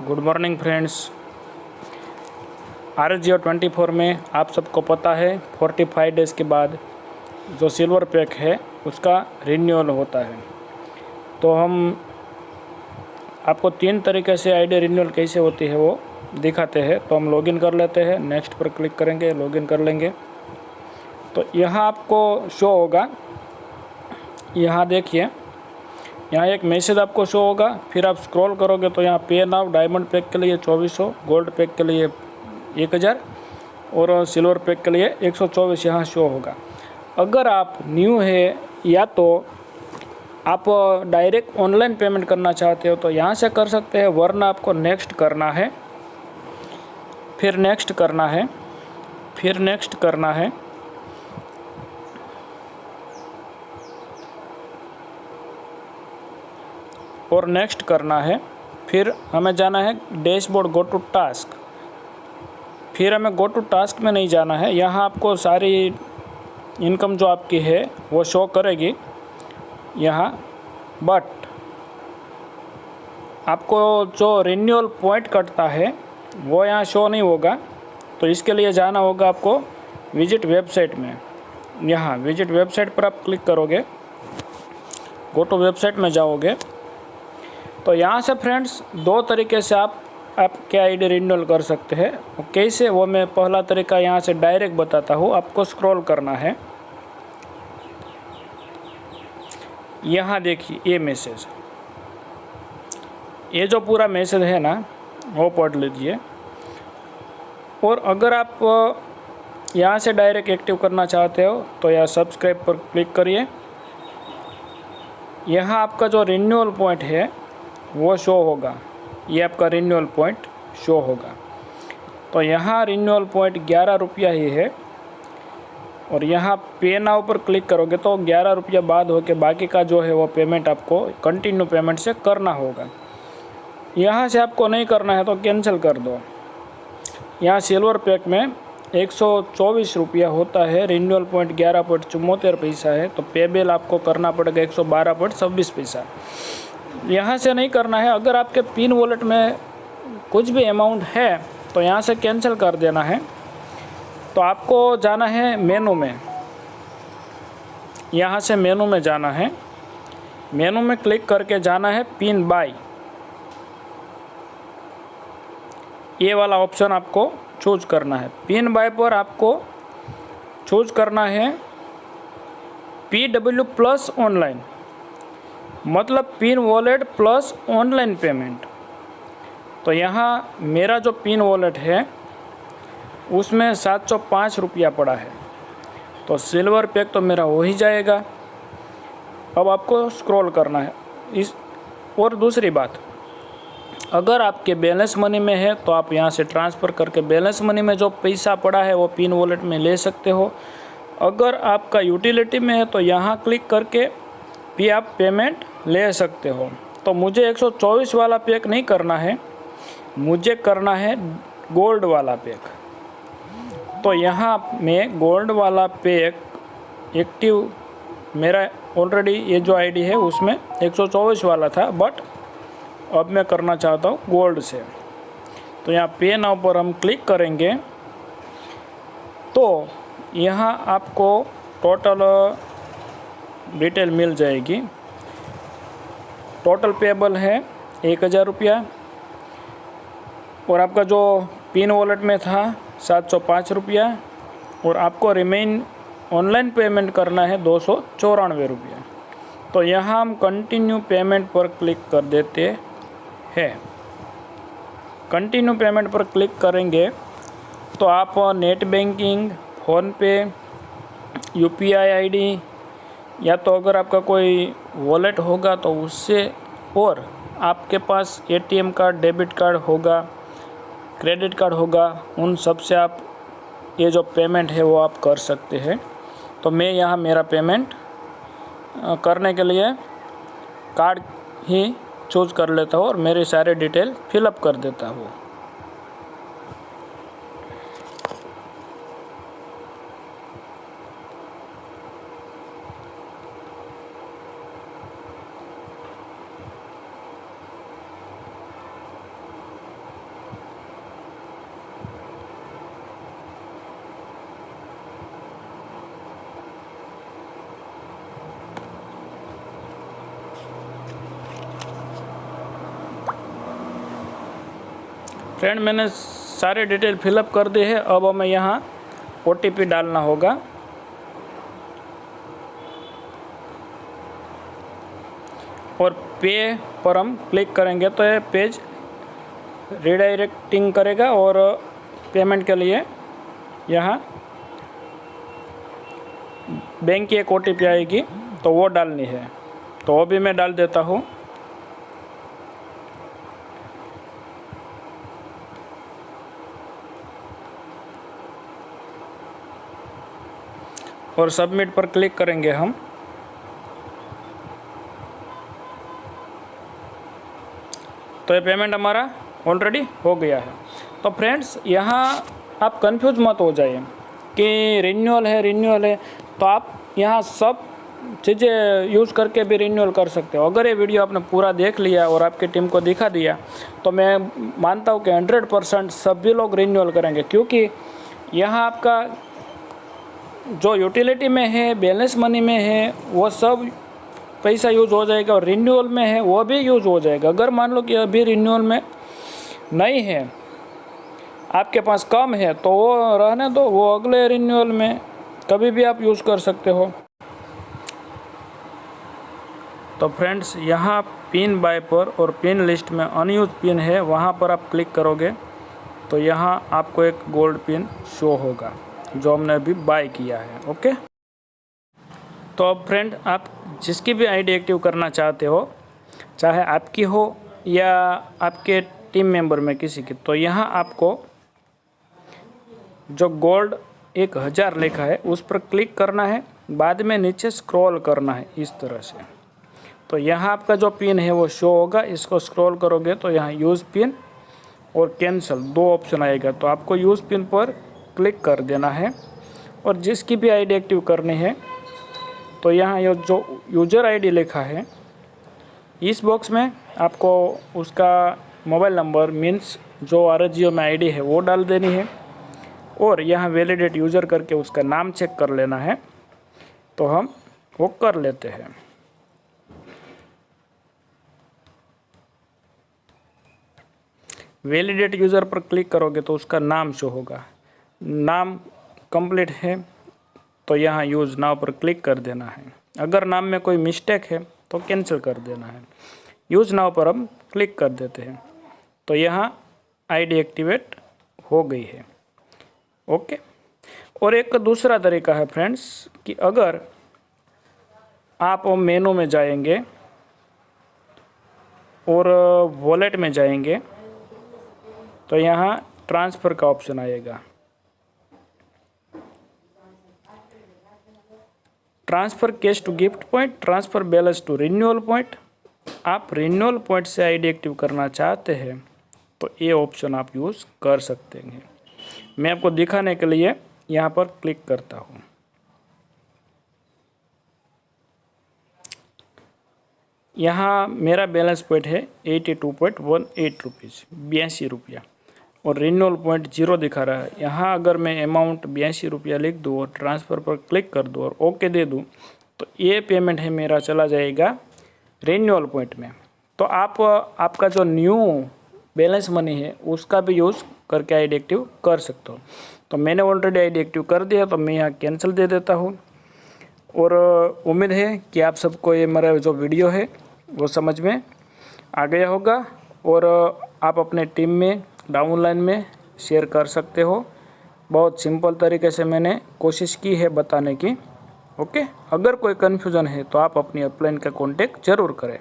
Good morning friends. RSGO24 में आप सबको पता है 45 डेज़ के बाद जो सिल्वर पैक है उसका रिन्यूअल होता है। तो हम आपको 3 तरीके से आईडी रिन्यूअल कैसे होती है वो दिखाते हैं। तो हम लॉगिन कर लेते हैं, नेक्स्ट पर क्लिक करेंगे, लॉगिन कर लेंगे। तो यहाँ आपको शो होगा, यहाँ देखिए, यहाँ एक मैसेज आपको शो होगा। फिर आप स्क्रॉल करोगे तो यहाँ पे नाउ डायमंड पैक के लिए 2400, गोल्ड पैक के लिए 1000 और सिल्वर पैक के लिए 124 यहाँ शो होगा। अगर आप न्यू है या तो आप डायरेक्ट ऑनलाइन पेमेंट करना चाहते हो तो यहाँ से कर सकते हैं, वरना आपको नेक्स्ट करना है, फिर नेक्स्ट करना है, फिर नेक्स्ट करना है। और नेक्स्ट करना है। फिर हमें जाना है डैशबोर्ड, गो टू टास्क। फिर हमें गो टू टास्क में नहीं जाना है, यहाँ आपको सारी इनकम जो आपकी है वो शो करेगी यहाँ, बट आपको जो रिन्यूअल पॉइंट कटता है वो यहाँ शो नहीं होगा। तो इसके लिए जाना होगा आपको विजिट वेबसाइट में। यहाँ विजिट वेबसाइट पर आप क्लिक करोगे, गो टू वेबसाइट में जाओगे तो यहाँ से फ्रेंड्स 2 तरीके से आपके आईडी रिन्यूअल कर सकते हैं। कैसे, वो मैं पहला तरीका यहाँ से डायरेक्ट बताता हूँ। आपको स्क्रॉल करना है, यहाँ देखिए ये मैसेज, ये जो पूरा मैसेज है ना वो पढ़ लीजिए। और अगर आप यहाँ से डायरेक्ट एक्टिव करना चाहते हो तो यहाँ सब्सक्राइब पर क्लिक करिए। यहाँ आपका जो रिन्यूअल पॉइंट है वो शो होगा, ये आपका रिन्यूअल पॉइंट शो होगा। तो यहाँ रिन्यूअल पॉइंट 11 रुपया ही है। और यहाँ पे नाउ पर क्लिक करोगे तो 11 रुपया बाद होके बाकी का जो है वो पेमेंट आपको कंटिन्यू पेमेंट से करना होगा। यहाँ से आपको नहीं करना है तो कैंसिल कर दो। यहाँ सिल्वर पैक में 124 रुपया होता है, रिन्यूअल पॉइंट 11.74 पैसा है। तो पे बिल आपको करना पड़ेगा 112.26 पैसा। यहाँ से नहीं करना है। अगर आपके पिन वॉलेट में कुछ भी अमाउंट है तो यहाँ से कैंसिल कर देना है। तो आपको जाना है मेनू में, यहाँ से मेनू में जाना है, मेनू में क्लिक करके जाना है पिन बाय, ये वाला ऑप्शन आपको चूज करना है। पिन बाय पर आपको चूज करना है PW प्लस ऑनलाइन, मतलब pin wallet plus online payment. तो यहाँ मेरा जो पिन वॉलेट है उसमें 705 रुपया पड़ा है, तो सिल्वर पैक तो मेरा हो ही जाएगा। अब आपको स्क्रॉल करना है इस। और दूसरी बात, अगर आपके बैलेंस मनी में है तो आप यहाँ से ट्रांसफ़र करके बैलेंस मनी में जो पैसा पड़ा है वो पिन वॉलेट में ले सकते हो। अगर आपका यूटिलिटी में है तो यहाँ क्लिक करके भी आप पेमेंट ले सकते हो। तो मुझे 124 वाला पैक नहीं करना है, मुझे करना है गोल्ड वाला पैक। तो यहाँ मैं गोल्ड वाला पैक एक्टिव, मेरा ऑलरेडी ये जो आईडी है उसमें 124 वाला था, बट अब मैं करना चाहता हूँ गोल्ड से। तो यहाँ पे नाउ पर हम क्लिक करेंगे तो यहाँ आपको टोटल डिटेल मिल जाएगी। टोटल पेबल है 1000 रुपया, और आपका जो पिन वॉलेट में था 705 रुपया, और आपको रिमेन ऑनलाइन पेमेंट करना है 294 रुपया। तो यहाँ हम कंटिन्यू पेमेंट पर क्लिक कर देते हैं। कंटिन्यू पेमेंट पर क्लिक करेंगे तो आप net banking, PhonePe, UPI ID, या तो अगर आपका कोई वॉलेट होगा तो उससे, और आपके पास ATM कार्ड, डेबिट कार्ड होगा, क्रेडिट कार्ड होगा, उन सब से आप ये जो पेमेंट है वो आप कर सकते हैं। तो मैं यहाँ मेरा पेमेंट करने के लिए कार्ड ही चूज़ कर लेता हूँ और मेरे सारे डिटेल फिलअप कर देता हूँ। फ्रेंड मैंने सारे डिटेल फिलअप कर दी है। अब हमें यहाँ OTP डालना होगा। और पे पर हम क्लिक करेंगे तो ये पेज रिडायरेक्टिंग करेगा और पेमेंट के लिए यहाँ बैंक की एक OTP आएगी तो वो डालनी है, तो वो भी मैं डाल देता हूँ। और सबमिट पर क्लिक करेंगे हम। तो ये पेमेंट हमारा ऑलरेडी हो गया है। तो फ्रेंड्स यहाँ आप कंफ्यूज मत हो जाइए कि रिन्यूअल है, तो आप यहाँ सब चीज़ें यूज़ करके भी रिन्यूअल कर सकते हो। अगर ये वीडियो आपने पूरा देख लिया और आपकी टीम को दिखा दिया तो मैं मानता हूँ कि 100% सभी लोग रिन्यूअल करेंगे, क्योंकि यहाँ आपका जो यूटिलिटी में है, बैलेंस मनी में है, वो सब पैसा यूज़ हो जाएगा और रिन्यूअल में है वो भी यूज़ हो जाएगा। अगर मान लो कि अभी रिन्यूअल में नहीं है, आपके पास कम है, तो वो रहने दो, वो अगले रिन्यूअल में कभी भी आप यूज़ कर सकते हो। तो फ्रेंड्स यहाँ पिन बाय पर और पिन लिस्ट में अनयूज पिन है, वहाँ पर आप क्लिक करोगे तो यहाँ आपको एक गोल्ड पिन शो होगा जो हमने अभी बाय किया है। ओके, तो अब फ्रेंड आप जिसकी भी आईडी एक्टिव करना चाहते हो, चाहे आपकी हो या आपके टीम मेंबर में किसी की, तो यहाँ आपको जो गोल्ड 1000 लिखा है उस पर क्लिक करना है, बाद में नीचे स्क्रॉल करना है इस तरह से। तो यहाँ आपका जो पिन है वो शो होगा, इसको स्क्रॉल करोगे तो यहाँ यूज़ पिन और कैंसिल 2 ऑप्शन आएगा। तो आपको यूज़ पिन पर क्लिक कर देना है और जिसकी भी आईडी एक्टिव करनी है तो यहाँ ये जो यूज़र आईडी लिखा है इस बॉक्स में आपको उसका मोबाइल नंबर मीन्स जो RGO में आईडी है वो डाल देनी है और यहाँ वैलिडेट यूज़र करके उसका नाम चेक कर लेना है। तो हम वो कर लेते हैं। वैलिडेट यूज़र पर क्लिक करोगे तो उसका नाम शो होगा। नाम कंप्लीट है तो यहाँ यूज़ नाउ पर क्लिक कर देना है। अगर नाम में कोई मिस्टेक है तो कैंसिल कर देना है। यूज़ नाउ पर हम क्लिक कर देते हैं तो यहाँ आईडी एक्टिवेट हो गई है। ओके, और एक दूसरा तरीका है फ्रेंड्स कि अगर आप मेनू में जाएंगे और वॉलेट में जाएंगे तो यहाँ ट्रांसफ़र का ऑप्शन आएगा। Transfer cash to gift point, transfer balance to renewal point. आप रिन्यूअल पॉइंट से आईडी एक्टिव करना चाहते हैं तो ये ऑप्शन आप यूज़ कर सकते हैं। मैं आपको दिखाने के लिए यहाँ पर क्लिक करता हूँ। यहाँ मेरा बैलेंस पॉइंट है 82.18 रुपीज़, 82 रुपया, और रिन्यूअल पॉइंट 0 दिखा रहा है। यहाँ अगर मैं अमाउंट 82 रुपया लिख दूँ और ट्रांसफ़र पर क्लिक कर दूँ और ओके दे दूँ तो ये पेमेंट है मेरा चला जाएगा रिन्यूअल पॉइंट में। तो आप आपका जो न्यू बैलेंस मनी है उसका भी यूज़ करके आईडी एक्टिव कर सकते हो। तो मैंने ऑलरेडी आईडी एक्टिव कर दिया तो मैं यहाँ कैंसिल दे देता हूँ। और उम्मीद है कि आप सबको ये मेरा जो वीडियो है वो समझ में आ गया होगा और आप अपने टीम में डाउनलाइन में शेयर कर सकते हो। बहुत सिंपल तरीके से मैंने कोशिश की है बताने की। ओके, अगर कोई कन्फ्यूज़न है तो आप अपनी अपलाइन का कॉन्टेक्ट ज़रूर करें।